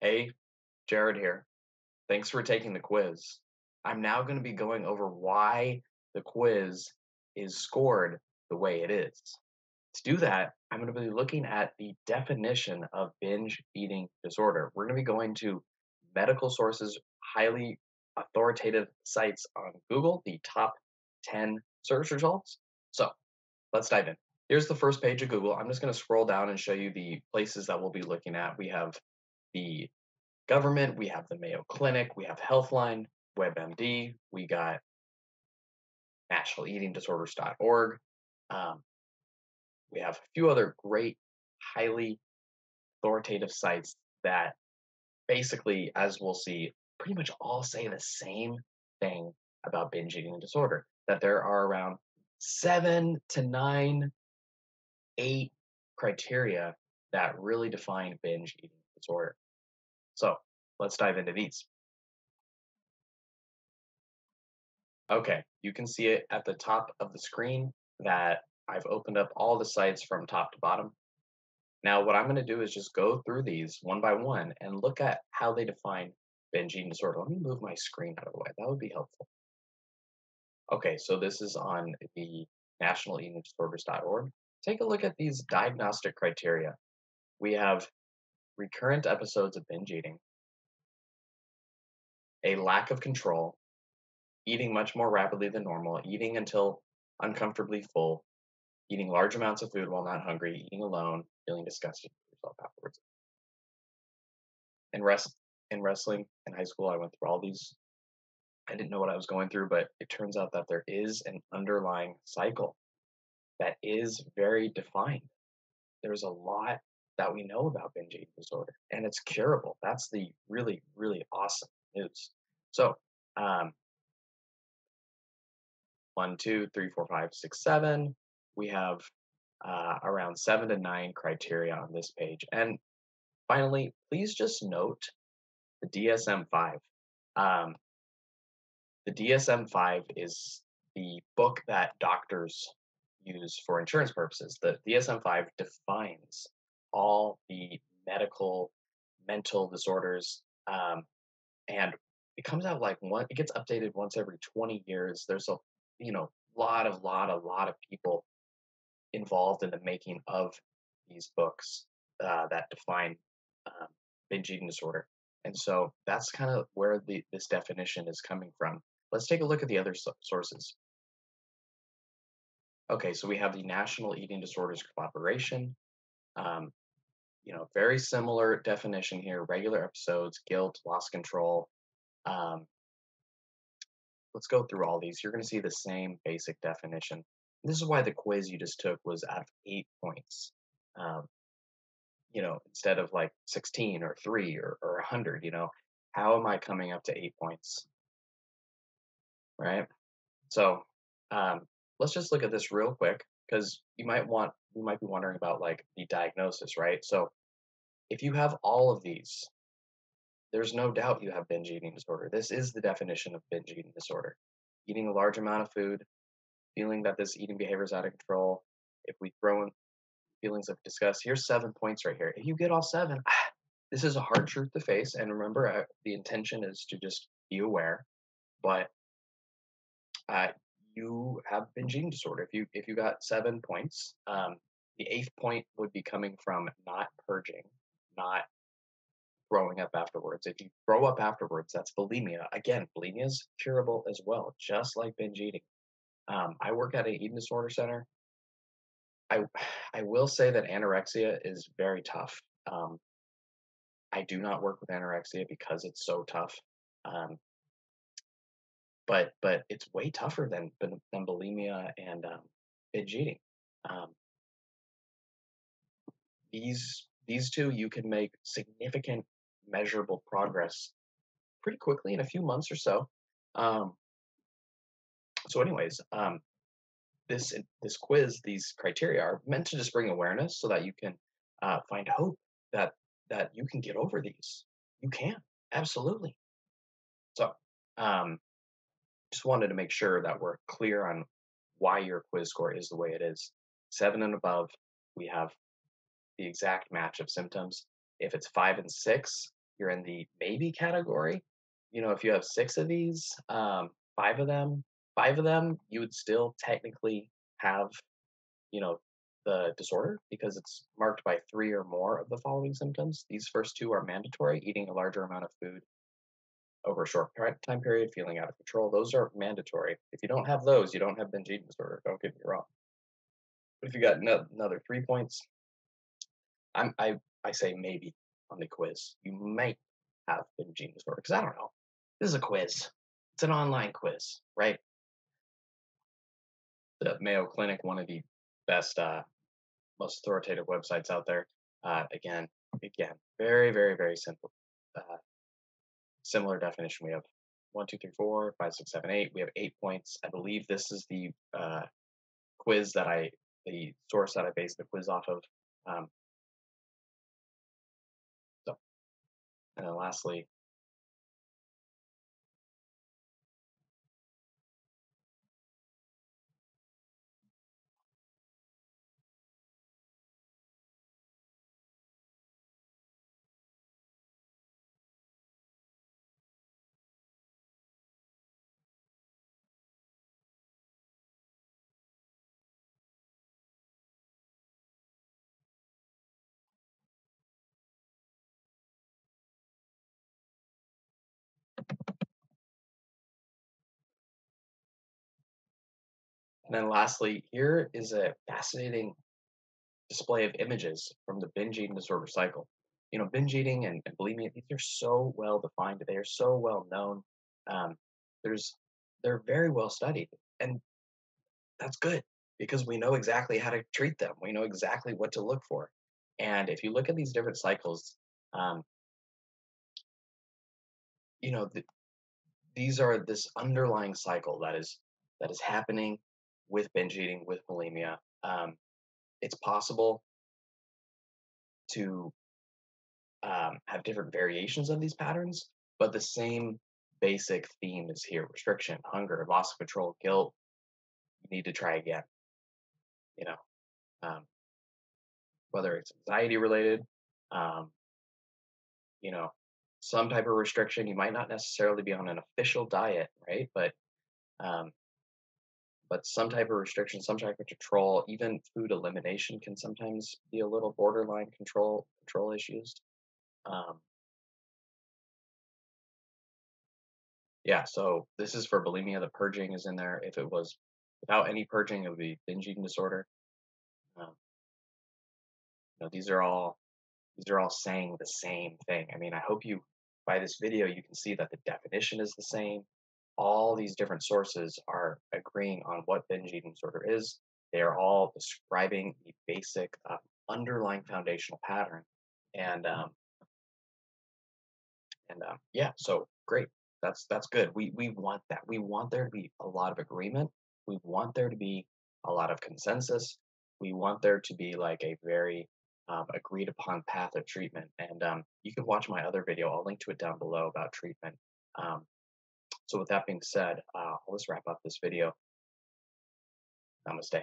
Hey, Jared here. Thanks for taking the quiz. I'm now going to be going over why the quiz is scored the way it is. To do that, I'm going to be looking at the definition of binge eating disorder. We're going to be going to medical sources, highly authoritative sites on Google, the top 10 search results. So let's dive in. Here's the first page of Google. I'm just going to scroll down and show you the places that we'll be looking at. We have the government, we have the Mayo Clinic, we have Healthline, WebMD, we got nationaleatingdisorders.org. Um, we have a few other great, highly authoritative sites that basically, as we'll see, pretty much all say the same thing about binge eating disorder, that there are around 7 to 9, 8 criteria that really define binge eating disorder. So let's dive into these. Okay, you can see it at the top of the screen that I've opened up all the sites from top to bottom. Now, what I'm going to do is just go through these one by one and look at how they define binge eating disorder. Let me move my screen out of the way. That would be helpful. Okay, so this is on the nationaleatingdisorders.org. Take a look at these diagnostic criteria. We have recurrent episodes of binge eating, a lack of control, eating much more rapidly than normal, eating until uncomfortably full, eating large amounts of food while not hungry, eating alone, feeling disgusted with yourself afterwards. In rest in wrestling in high school, I went through all these. I didn't know what I was going through, but it turns out that there is an underlying cycle that is very defined. There's a lot that we know about binge eating disorder, and it's curable. That's the really, really awesome news. So, um, 1, 2, 3, 4, 5, 6, 7. We have around 7 to 9 criteria on this page. And finally, please just note the DSM-5. Um, the DSM-5 is the book that doctors use for insurance purposes. The DSM-5 defines all the medical, mental disorders, and it comes out like it gets updated once every 20 years. There's a lot of people involved in the making of these books that define um, binge eating disorder. And so that's kind of where this definition is coming from. Let's take a look at the other sources. Okay, so we have the National Eating Disorders Collaboration. Um, very similar definition here: regular episodes, guilt, loss of control. Um, let's go through all these. You're going to see the same basic definition. This is why the quiz you just took was out of 8 points. Um, instead of like 16 or 3 or 100, how am I coming up to 8 points? Right? So let's just look at this real quick because you might be wondering about like the diagnosis, right? So if you have all of these, there's no doubt you have binge eating disorder. This is the definition of binge eating disorder: eating a large amount of food, feeling that this eating behavior is out of control. If we throw in feelings of disgust, here's 7 points right here. If you get all 7, this is a hard truth to face. And remember, the intention is to just be aware. But uh, you have binge eating disorder. If you got 7 points, the 8th point would be coming from not purging, not throwing up afterwards. If you throw up afterwards, that's bulimia. Again, bulimia is curable as well, just like binge eating. I work at an eating disorder center. I I will say that anorexia is very tough. I do not work with anorexia because it's so tough. Um, but it's way tougher than bulimia and binge eating. Um, these two you can make significant measurable progress pretty quickly in a few months or so. Um, so, anyways, this quiz, these criteria are meant to just bring awareness so that you can find hope that you can get over these. You can absolutely. So, um, just wanted to make sure that we're clear on why your quiz score is the way it is. 7 and above, we have the exact match of symptoms. If it's 5 and 6, you're in the maybe category. If you have six of these, five of them, five of them, you would still technically have, you know, the disorder because it's marked by three or more of the following symptoms. These first two are mandatory: eating a larger amount of food over a short time period, feeling out of control. Those are mandatory. If you don't have those, you don't have binge eating disorder. Don't get me wrong. But if you got another 3 points, I say maybe on the quiz. You might have binge eating disorder because I don't know. This is a quiz. It's an online quiz, right? The Mayo Clinic, one of the best, most authoritative websites out there. Again, very, very, very simple. Uh, Similar definition. We have 1, 2, 3, 4, 5, 6, 7, 8. We have 8 points. I believe this is quiz that the source that I based the quiz off of. Um, so, and then lastly, here is a fascinating display of images from the binge eating disorder cycle. Binge eating and bulimia, these are so well defined. They are so well known. Um, there's, they're very well studied, and that's good because we know exactly how to treat them. We know exactly what to look for. And if you look at these different cycles, um, you know, th- these are this underlying cycle that is happening with binge eating, with bulimia. It's possible to have different variations of these patterns, but the same basic theme is here: restriction, hunger, loss of control, guilt. You need to try again. You know, um, whether it's anxiety related, um, you know, some type of restriction. You might not necessarily be on an official diet, right? Um, but some type of restriction, some type of control, even food elimination can sometimes be a little borderline control issues. Um, Yeah, so this is for bulimia. The purging is in there. If it was without any purging, it would be binge eating disorder. Um, these are all saying the same thing. I mean, I hope you by this video you can see that the definition is the same. All these different sources are agreeing on what binge eating disorder is. They are all describing the basic underlying foundational pattern, and yeah, so great. That's good. We want that. We want there to be a lot of agreement. We want there to be a lot of consensus. We want there to be like a very agreed upon path of treatment. And you can watch my other video. I'll link to it down below about treatment. Um, so with that being said, let's wrap up this video. Namaste.